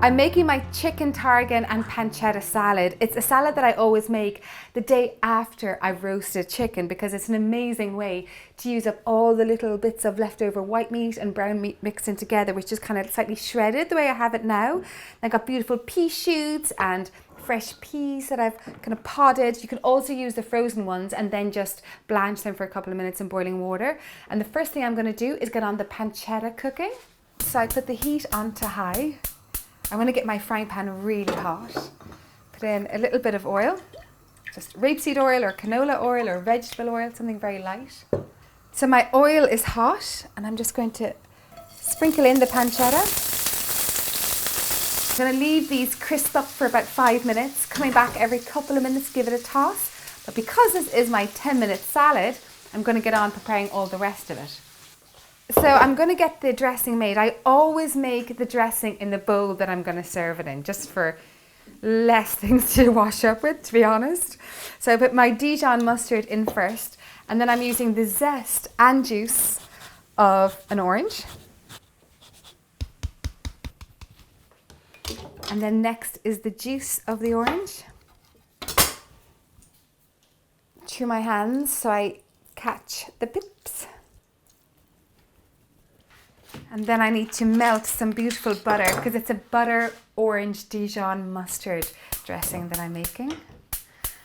I'm making my chicken tarragon and pancetta salad. It's a salad that I always make the day after I've roasted chicken because it's an amazing way to use up all the little bits of leftover white meat and brown meat mixed in together, which is kind of slightly shredded the way I have it now. I got beautiful pea shoots and fresh peas that I've kind of podded. You can also use the frozen ones and then just blanch them for a couple of minutes in boiling water. And the first thing I'm going to do is get on the pancetta cooking. So I put the heat on to high. I'm going to get my frying pan really hot. Put in a little bit of oil, just rapeseed oil or canola oil or vegetable oil, something very light. So my oil is hot and I'm just going to sprinkle in the pancetta. I'm going to leave these crisp up for about 5 minutes, coming back every couple of minutes, give it a toss. But because this is my 10-minute salad, I'm going to get on preparing all the rest of it. So I'm going to get the dressing made. I always make the dressing in the bowl that I'm going to serve it in, just for less things to wash up with, to be honest. So I put my Dijon mustard in first, and then I'm using the zest and juice of an orange. And then next is the juice of the orange. Through my hands so I catch the pips. And then I need to melt some beautiful butter because it's a butter orange Dijon mustard dressing that I'm making.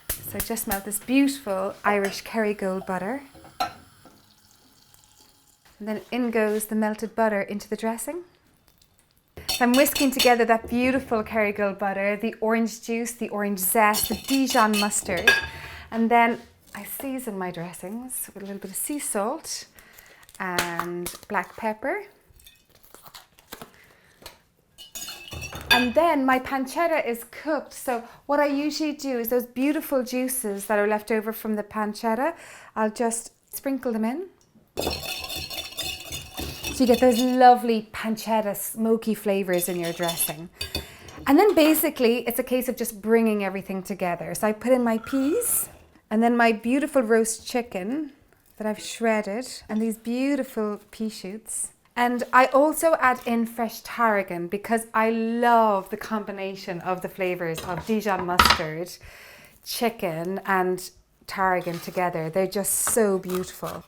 So just melt this beautiful Irish Kerrygold butter. And then in goes the melted butter into the dressing. So I'm whisking together that beautiful Kerrygold butter, the orange juice, the orange zest, the Dijon mustard. And then I season my dressings with a little bit of sea salt and black pepper. And then my pancetta is cooked. So what I usually do is those beautiful juices that are left over from the pancetta, I'll just sprinkle them in. So you get those lovely pancetta smoky flavors in your dressing. And then basically it's a case of just bringing everything together. So I put in my peas and then my beautiful roast chicken that I've shredded and these beautiful pea shoots. And I also add in fresh tarragon because I love the combination of the flavors of Dijon mustard, chicken and tarragon together. They're just so beautiful.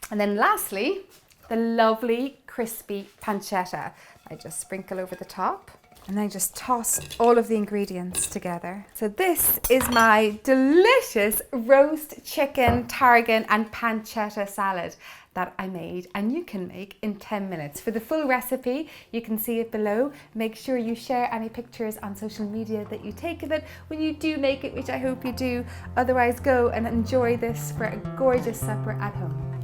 And then lastly, the lovely crispy pancetta. I just sprinkle over the top and I just toss all of the ingredients together. So this is my delicious roast chicken, tarragon and pancetta salad that I made and you can make in 10 minutes. For the full recipe, you can see it below. Make sure you share any pictures on social media that you take of it when you do make it, which I hope you do. Otherwise, go and enjoy this for a gorgeous supper at home.